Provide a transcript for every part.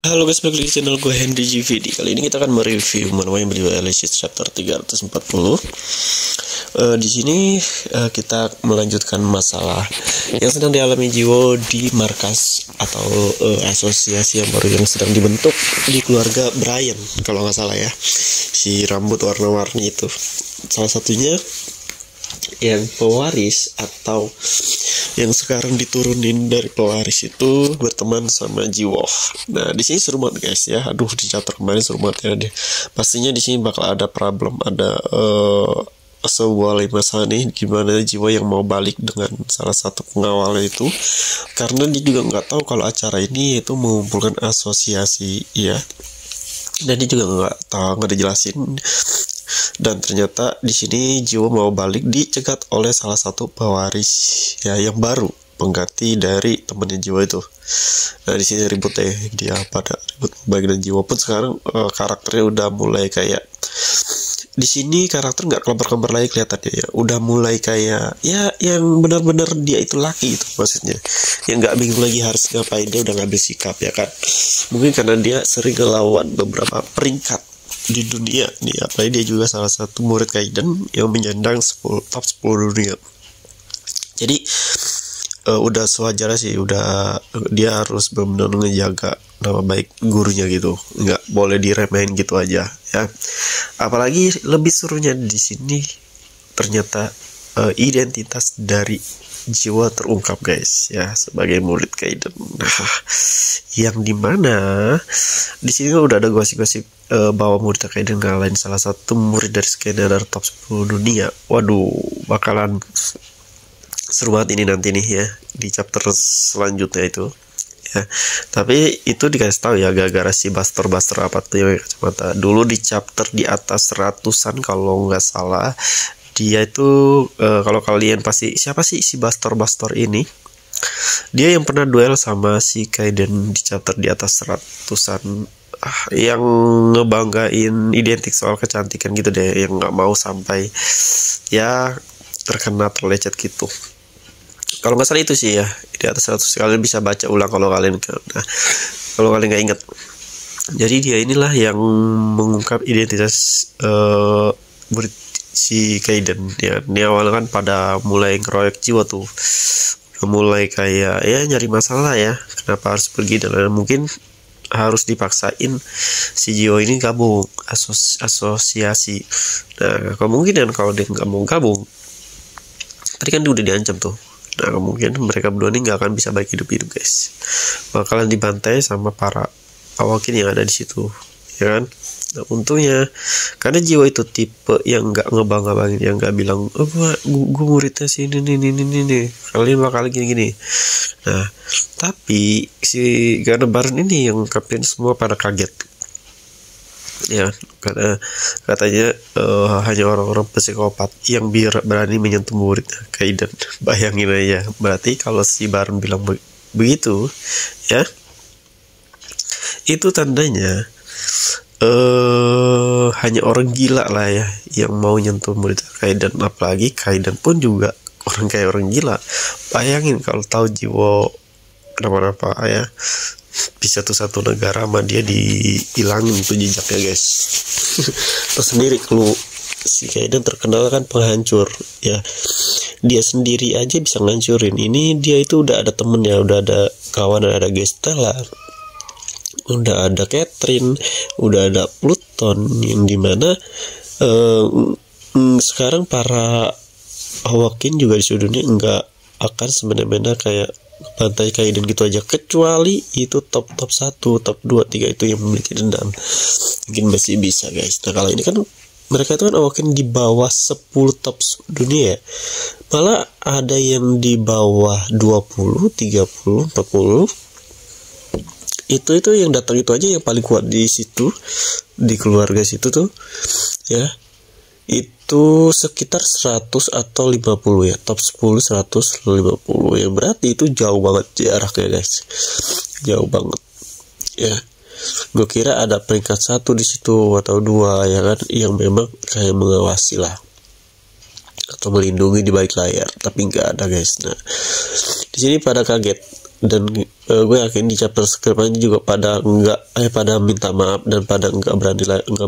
Halo guys, balik lagi di channel gue Henry GVD. Kali ini kita akan mereview namanya Beliau Elicious chapter 340. Di sini kita melanjutkan masalah yang sedang dialami Jiwo di markas atau asosiasi yang baru yang sedang dibentuk di keluarga Brian, kalau nggak salah ya. Si rambut warna-warni itu. Salah satunya yang pewaris atau yang sekarang diturunin dari pewaris itu berteman sama Jiwo. Nah, di sini seru banget guys ya. Aduh, di chapter kemarin seru banget ya dia. Pastinya di sini bakal ada problem, ada sebuah masalah nih, gimana Jiwo yang mau balik dengan salah satu pengawalnya itu, karena dia juga nggak tahu kalau acara ini itu mengumpulkan asosiasi ya. Dan dia juga nggak dijelasin. Dan ternyata di sini Jiwo mau balik dicegat oleh salah satu pewaris ya yang baru, pengganti dari temannya Jiwo itu. Nah, di sini ribut deh dia, pada ribut baik, dan Jiwo pun sekarang karakternya udah mulai kayak, di sini karakter nggak kelembar-kelembar lagi kelihatannya ya, udah mulai kayak ya yang benar-benar dia itu laki itu maksudnya, yang nggak bingung lagi harus ngapain, dia udah ngambil sikap ya kan. Mungkin karena dia sering ngelawan beberapa peringkat di dunia nih, apalagi dia juga salah satu murid Kaiden yang menyandang top 10 dunia. Jadi udah sewajarnya sih, udah dia harus benar-benar ngejaga nama baik gurunya gitu, nggak boleh diremehin gitu aja ya. Apalagi lebih serunya di sini ternyata identitas dari Jiwo terungkap guys ya, sebagai murid Kaiden. Nah, yang dimana di sini udah ada gosip-gosip bahwa murid Kaiden ngalahin salah satu murid dari skenario top 10 dunia. Waduh, bakalan seru banget ini nanti nih ya di chapter selanjutnya itu ya. Tapi itu dikasih tahu ya, gara-gara si Buster apa tuh yang kacamata dulu di chapter di atas ratusan kalau nggak salah. Dia itu kalau kalian pasti, siapa sih si Buster ini? Dia yang pernah duel sama si Kaiden di chapter di atas ratusan, yang ngebanggain identik soal kecantikan gitu deh, yang nggak mau sampai ya terkena terlecet gitu. Kalau nggak salah itu sih ya, di atas 100. Kalian bisa baca ulang kalau kalian nggak ingat. Jadi dia inilah yang mengungkap identitas murid si Kaiden ya. Ini awalnya kan pada mulai ngeroyok Jiwo tuh, mulai kayak ya nyari masalah ya, kenapa harus pergi, dan mungkin harus dipaksain si Jiwo ini gabung asosiasi. Nah, kemungkinan kalau dia nggak mau gabung, tadi kan dia udah diancam tuh. Nah, kemungkinan mereka berdua ini nggak akan bisa baik hidup-hidup guys, bakalan dibantai sama para awakin yang ada di situ ya kan. Nah, untungnya karena Jiwo itu tipe yang nggak ngebangga-banggain, yang nggak bilang gue muridnya si ini kalian bakal gini-gini. Nah, tapi si Garnebaran ini yang kapten semua pada kaget ya, karena katanya hanya orang-orang psikopat yang berani menyentuh murid Kaiden. Bayangin aja, berarti kalau si Baron bilang begitu ya, itu tandanya hanya orang gila lah ya yang mau nyentuh murid Kaiden. Apalagi Kaiden pun juga orang kayak orang gila. Bayangin kalau tahu Jiwo kenapa-napa ya, bisa tuh satu negara sama dia dihilangin tuh jejaknya guys. Terus sendiri kalau si Kaiden terkenal kan penghancur ya, dia sendiri aja bisa ngancurin. Ini dia itu udah ada temennya, udah ada kawan, ada Gestella, udah ada Catherine, udah ada Pluton, yang dimana sekarang para awakin juga di seluruh dunia nggak akan semena-mena kayak bantai Kaiden gitu aja, kecuali itu top 1, top 2, 3 itu yang memiliki dendam, mungkin masih bisa guys. Nah, kalau ini kan mereka itu kan awakin di bawah 10 top dunia ya, malah ada yang di bawah 20, 30, 40. Itu yang datang itu aja yang paling kuat di situ, di keluarga situ tuh ya, itu sekitar 100 atau 50 ya, top 10 150 ya, berarti itu jauh banget jaraknya guys, jauh banget ya. Gue kira ada peringkat 1 di situ atau 2 ya kan, yang memang kayak mengawasi lah atau melindungi di balik layar, tapi nggak ada guys. Nah, di sini pada kaget dan gue yakin di chapter kedepannya juga pada pada minta maaf dan pada nggak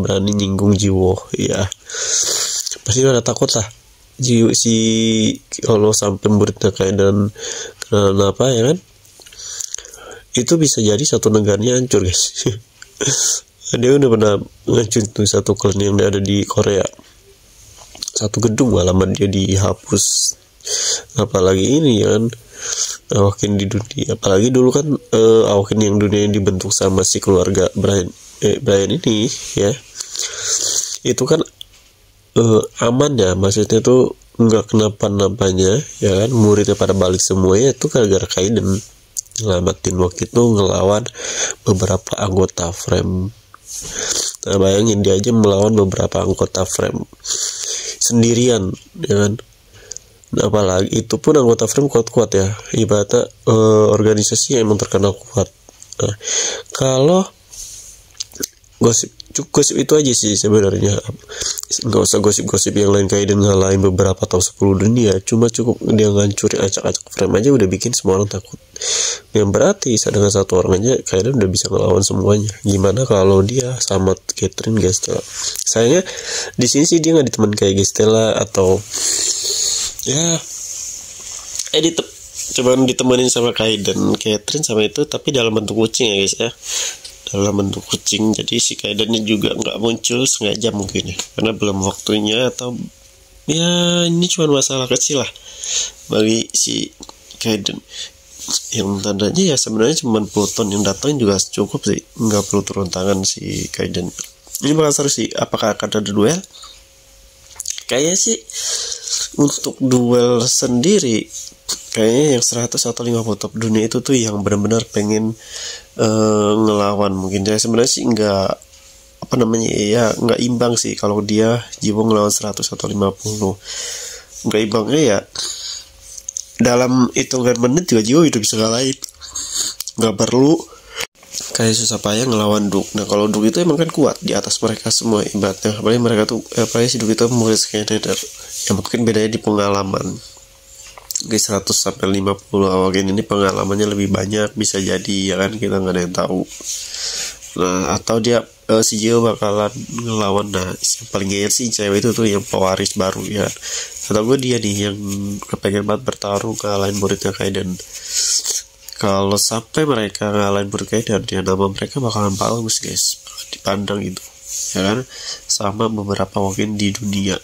berani nyinggung Jiwo ya. Pasti udah takut lah si kalau sampai muridnya Kaidan kenapa ya kan, itu bisa jadi satu negaranya hancur guys. Dia udah pernah ngancurin tuh satu klan yang ada di Korea, satu gedung halaman dia dihapus, apalagi ini ya kan Awaken di dunia. Apalagi dulu kan Awaken yang dunia yang dibentuk sama si keluarga Brian ini ya, itu kan aman ya, maksudnya tuh nggak kenapa-napanya ya kan, muridnya pada balik semua ya, itu gara-gara Kaidan ngelamatin waktu itu ngelawan beberapa anggota Frame. Nah, bayangin dia aja melawan beberapa anggota Frame sendirian ya kan. Nah, apalagi itu pun anggota Frame kuat-kuat ya, ibaratnya organisasi yang emang terkenal kuat. Nah, kalau gosip itu aja sih sebenarnya, nggak usah gosip-gosip yang lain kayak ngalahin beberapa atau 10 dunia, cuma cukup dia ngancurin acak-acak Frame aja udah bikin semua orang takut. Yang berarti dengan satu orang aja kayaknya udah bisa ngelawan semuanya. Gimana kalau dia sama Catherine Gestella? Sayangnya di sini sih dia nggak ditemen kayak Gestella atau ya cuman ditemenin sama Kaidan, Catherine sama itu, tapi dalam bentuk kucing ya guys ya, dalam bentuk kucing. Jadi si Kaidannya juga nggak muncul sengaja mungkin ya, karena belum waktunya, atau ya ini cuma masalah kecil lah bagi si Kaidan, yang tandanya ya sebenarnya cuma Pluton yang datang juga cukup sih, nggak perlu turun tangan si Kaidan. Ini bakal seru sih, apakah akan ada duel? Kayaknya sih untuk duel sendiri kayaknya yang 100 atau 50 top dunia itu tuh yang benar-benar pengen ngelawan. Mungkin dia sebenarnya sih nggak nggak imbang sih kalau dia Jiwo ngelawan 100 atau 50. Nggak imbangnya ya dalam hitungan menit juga Jiwo itu bisa ngalahin, nggak perlu kayak susah payah ngelawan Duk. Nah kalau Duk itu emang kan kuat di atas mereka semua ibaratnya, apalagi mereka tuh si Duk itu murid Schneider ya, mungkin bedanya di pengalaman. Guys, 100 sampai 50 Awaken ini pengalamannya lebih banyak, bisa jadi ya kan, kita nggak ada yang tahu. Nah atau dia si Jiwo bakalan ngelawan, nah yang paling geyer sih cewek itu tuh yang pewaris baru ya, atau gue dia nih yang kepengen banget bertarung ngalahin muridnya Kaidan. Kalau sampai mereka ngalahin murid Kaidan, ya nama mereka bakalan bagus guys, bakalan dipandang gitu ya kan, sama beberapa Awaken di dunia.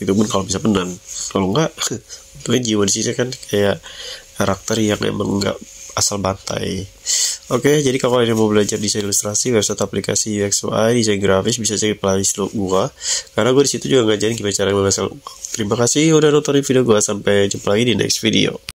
Itu pun kalau bisa menang, kalau enggak tuh Jiwo di sini kan kayak karakter yang emang enggak asal bantai. Oke, jadi kalau kalian mau belajar desain ilustrasi, website, aplikasi UX UI, desain grafis, bisa cek playlist gua, karena gue di situ juga ngajarin gimana cara mengasal. Terima kasih udah nontonin video gua, sampai jumpa lagi di next video.